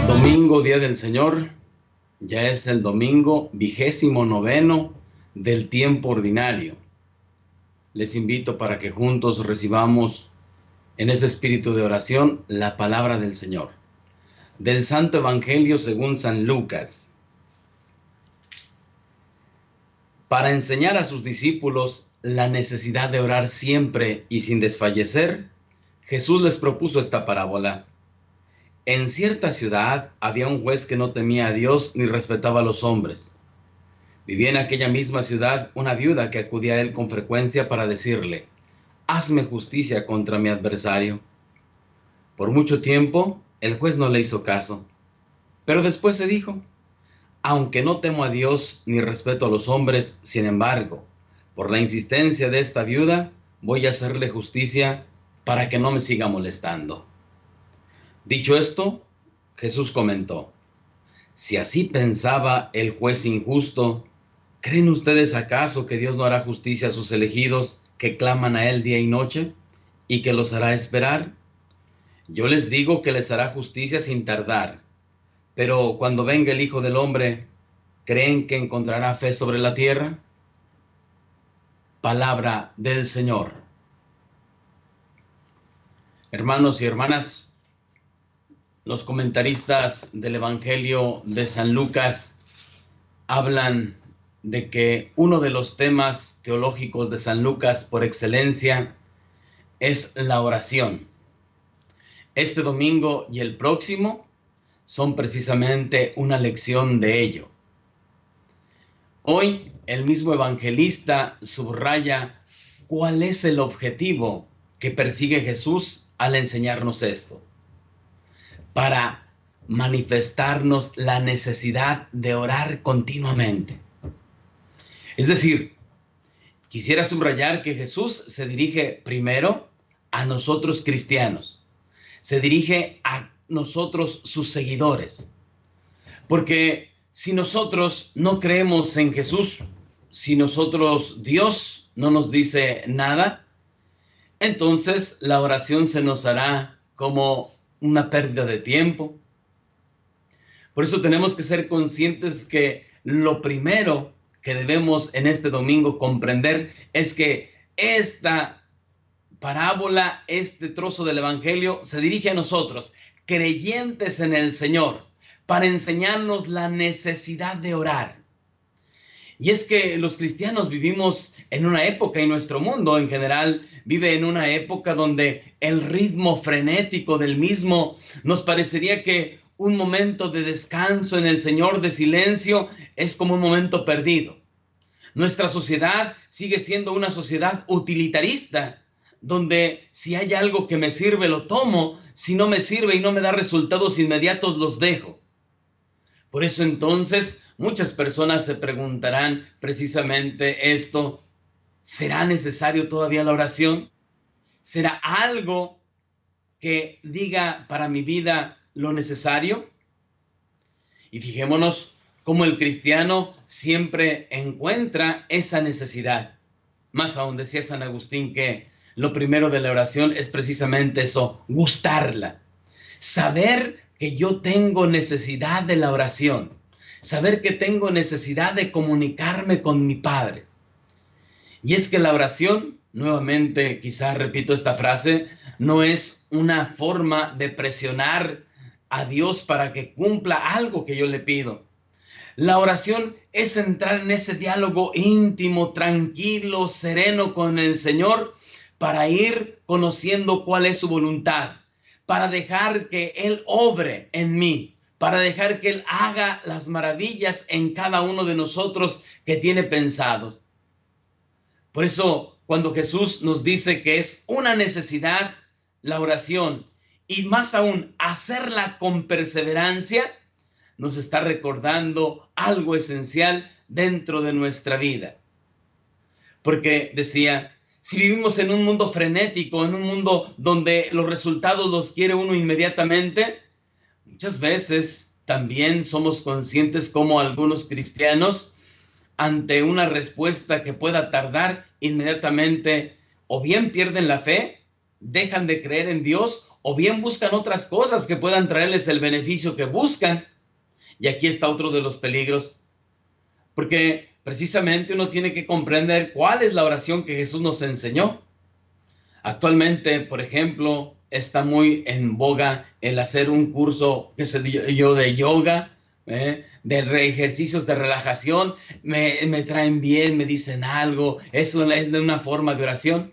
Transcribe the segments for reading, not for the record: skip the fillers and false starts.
Domingo, Día del Señor, ya es el domingo 29º del tiempo ordinario. Les invito para que juntos recibamos en ese espíritu de oración la palabra del Señor. Del Santo Evangelio según San Lucas. Para enseñar a sus discípulos la necesidad de orar siempre y sin desfallecer, Jesús les propuso esta parábola. En cierta ciudad había un juez que no temía a Dios ni respetaba a los hombres. Vivía en aquella misma ciudad una viuda que acudía a él con frecuencia para decirle: «Hazme justicia contra mi adversario». Por mucho tiempo el juez no le hizo caso, pero después se dijo: «Aunque no temo a Dios ni respeto a los hombres, sin embargo, por la insistencia de esta viuda, voy a hacerle justicia para que no me siga molestando». Dicho esto, Jesús comentó: «Si así pensaba el juez injusto, ¿creen ustedes acaso que Dios no hará justicia a sus elegidos que claman a Él día y noche, y que los hará esperar? Yo les digo que les hará justicia sin tardar. Pero cuando venga el Hijo del Hombre, ¿creen que encontrará fe sobre la tierra?». Palabra del Señor. Hermanos y hermanas, los comentaristas del Evangelio de San Lucas hablan de que uno de los temas teológicos de San Lucas por excelencia es la oración. Este domingo y el próximo son precisamente una lección de ello. Hoy el mismo evangelista subraya cuál es el objetivo que persigue Jesús al enseñarnos esto: para manifestarnos la necesidad de orar continuamente. Es decir, quisiera subrayar que Jesús se dirige primero a nosotros cristianos, se dirige a nosotros sus seguidores, porque si nosotros no creemos en Jesús, si nosotros Dios no nos dice nada, entonces la oración se nos hará como una pérdida de tiempo. Por eso tenemos que ser conscientes que lo primero que debemos en este domingo comprender es que esta parábola, este trozo del Evangelio, se dirige a nosotros, creyentes en el Señor, para enseñarnos la necesidad de orar. Y es que los cristianos vivimos en una época, y nuestro mundo en general vive en una época donde el ritmo frenético del mismo nos parecería que un momento de descanso en el Señor, de silencio, es como un momento perdido. Nuestra sociedad sigue siendo una sociedad utilitarista, donde si hay algo que me sirve, lo tomo; si no me sirve y no me da resultados inmediatos, los dejo. Por eso entonces muchas personas se preguntarán precisamente esto: ¿será necesario todavía la oración? ¿Será algo que diga para mi vida lo necesario? Y fijémonos cómo el cristiano siempre encuentra esa necesidad. Más aún, decía San Agustín que lo primero de la oración es precisamente eso: gustarla. Saber que yo tengo necesidad de la oración. Saber que tengo necesidad de comunicarme con mi Padre. Y es que la oración, nuevamente quizás repito esta frase, no es una forma de presionar a Dios para que cumpla algo que yo le pido. La oración es entrar en ese diálogo íntimo, tranquilo, sereno con el Señor, para ir conociendo cuál es su voluntad, para dejar que Él obre en mí, para dejar que Él haga las maravillas en cada uno de nosotros que tiene pensados. Por eso, cuando Jesús nos dice que es una necesidad la oración, y más aún hacerla con perseverancia, nos está recordando algo esencial dentro de nuestra vida. Porque decía, si vivimos en un mundo frenético, en un mundo donde los resultados los quiere uno inmediatamente, muchas veces también somos conscientes como algunos cristianos ante una respuesta que pueda tardar, inmediatamente o bien pierden la fe, dejan de creer en Dios, o bien buscan otras cosas que puedan traerles el beneficio que buscan. Y aquí está otro de los peligros, porque precisamente uno tiene que comprender cuál es la oración que Jesús nos enseñó. Actualmente, por ejemplo, está muy en boga el hacer un curso, qué sé yo, de yoga, de ejercicios de relajación. Me traen bien, me dicen algo, eso es una forma de oración.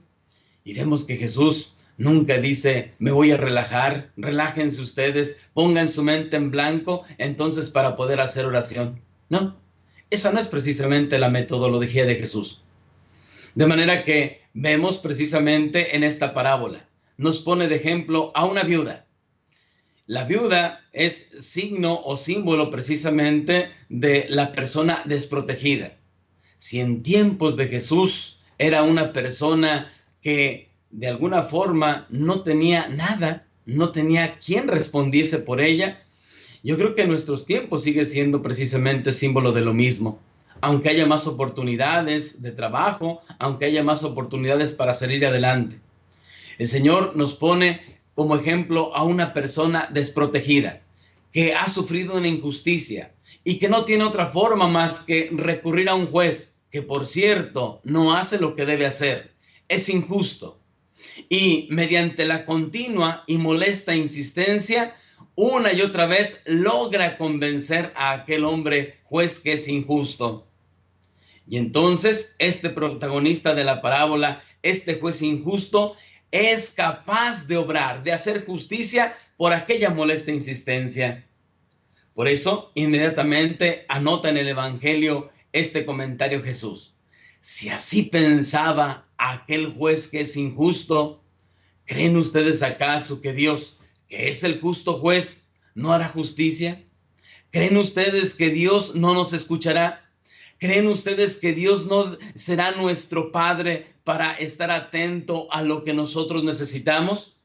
Y vemos que Jesús nunca dice, me voy a relajar, relájense ustedes, pongan su mente en blanco, entonces para poder hacer oración. No, esa no es precisamente la metodología de Jesús. De manera que vemos precisamente en esta parábola, nos pone de ejemplo a una viuda. La viuda es signo o símbolo precisamente de la persona desprotegida. Si en tiempos de Jesús era una persona que de alguna forma no tenía nada, no tenía quien respondiese por ella, yo creo que en nuestros tiempos sigue siendo precisamente símbolo de lo mismo. Aunque haya más oportunidades de trabajo, aunque haya más oportunidades para salir adelante. El Señor nos pone como ejemplo a una persona desprotegida, que ha sufrido una injusticia y que no tiene otra forma más que recurrir a un juez, que por cierto no hace lo que debe hacer, es injusto. Y mediante la continua y molesta insistencia, una y otra vez logra convencer a aquel hombre juez que es injusto. Y entonces este protagonista de la parábola, este juez injusto, es capaz de obrar, de hacer justicia por aquella molesta insistencia. Por eso, inmediatamente anota en el Evangelio este comentario Jesús. Si así pensaba aquel juez que es injusto, ¿creen ustedes acaso que Dios, que es el justo juez, no hará justicia? ¿Creen ustedes que Dios no nos escuchará? ¿Creen ustedes que Dios no será nuestro Padre para estar atento a lo que nosotros necesitamos?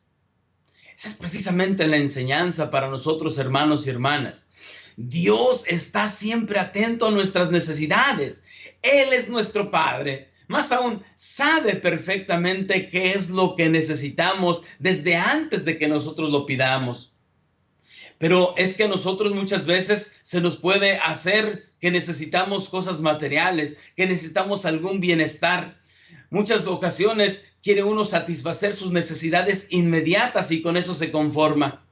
Esa es precisamente la enseñanza para nosotros, hermanos y hermanas. Dios está siempre atento a nuestras necesidades. Él es nuestro Padre. Más aún, sabe perfectamente qué es lo que necesitamos desde antes de que nosotros lo pidamos. Pero es que a nosotros muchas veces se nos puede hacer que necesitamos cosas materiales, que necesitamos algún bienestar. Muchas ocasiones quiere uno satisfacer sus necesidades inmediatas y con eso se conforma.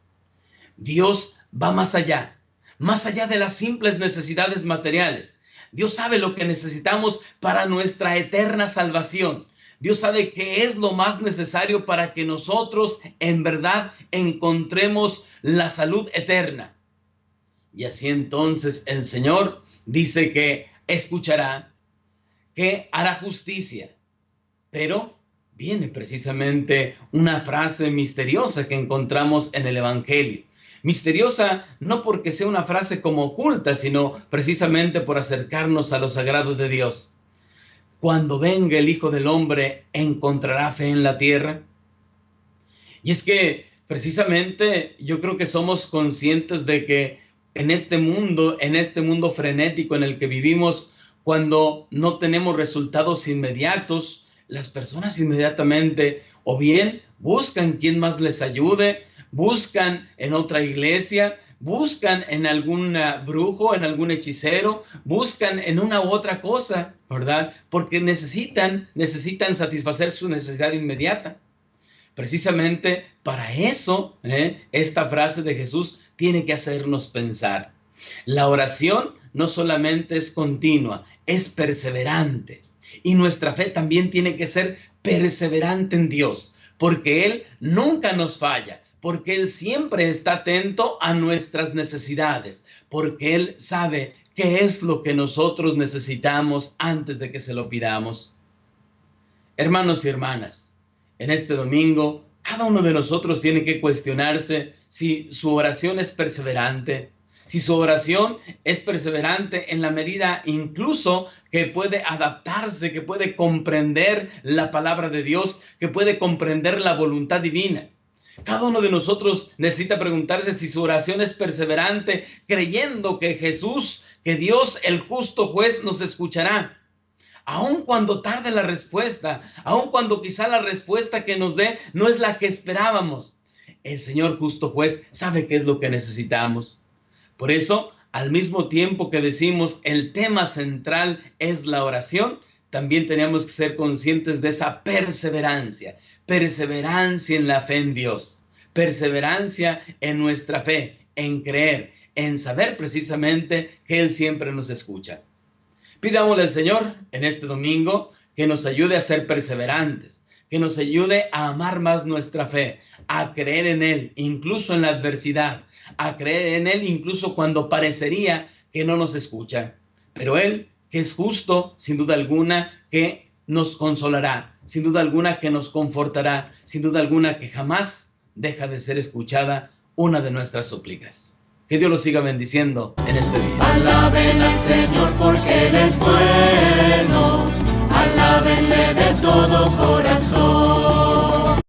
Dios va más allá de las simples necesidades materiales. Dios sabe lo que necesitamos para nuestra eterna salvación. Dios sabe qué es lo más necesario para que nosotros en verdad encontremos la salud eterna. Y así entonces el Señor dice que escuchará, que hará justicia. Pero viene precisamente una frase misteriosa que encontramos en el Evangelio. Misteriosa no porque sea una frase como oculta, sino precisamente por acercarnos a lo sagrado de Dios. Cuando venga el Hijo del Hombre, ¿encontrará fe en la tierra? Y es que precisamente yo creo que somos conscientes de que en este mundo frenético en el que vivimos, cuando no tenemos resultados inmediatos, las personas inmediatamente o bien buscan quien más les ayude, buscan en otra iglesia, buscan en algún brujo, en algún hechicero, buscan en una u otra cosa, ¿verdad? Porque necesitan satisfacer su necesidad inmediata. Precisamente para eso, esta frase de Jesús tiene que hacernos pensar. La oración no solamente es continua, es perseverante. Y nuestra fe también tiene que ser perseverante en Dios, porque Él nunca nos falla, porque Él siempre está atento a nuestras necesidades, porque Él sabe qué es lo que nosotros necesitamos antes de que se lo pidamos. Hermanos y hermanas, en este domingo, cada uno de nosotros tiene que cuestionarse si su oración es perseverante, si su oración es perseverante en la medida incluso que puede adaptarse, que puede comprender la palabra de Dios, que puede comprender la voluntad divina. Cada uno de nosotros necesita preguntarse si su oración es perseverante, creyendo que Jesús, que Dios, el justo juez, nos escuchará. Aun cuando tarde la respuesta, aun cuando quizá la respuesta que nos dé no es la que esperábamos, el Señor justo juez sabe qué es lo que necesitamos. Por eso, al mismo tiempo que decimos el tema central es la oración, también tenemos que ser conscientes de esa perseverancia en la fe en Dios, perseverancia en nuestra fe, en creer, en saber precisamente que Él siempre nos escucha. Pidámosle al Señor en este domingo que nos ayude a ser perseverantes, que nos ayude a amar más nuestra fe, a creer en Él, incluso en la adversidad, a creer en Él incluso cuando parecería que no nos escucha. Pero Él, que es justo, sin duda alguna, que nos consolará, sin duda alguna que nos confortará, sin duda alguna que jamás deja de ser escuchada una de nuestras súplicas. Que Dios los siga bendiciendo en este día. Alaben al Señor porque Él es bueno, alábenle de todo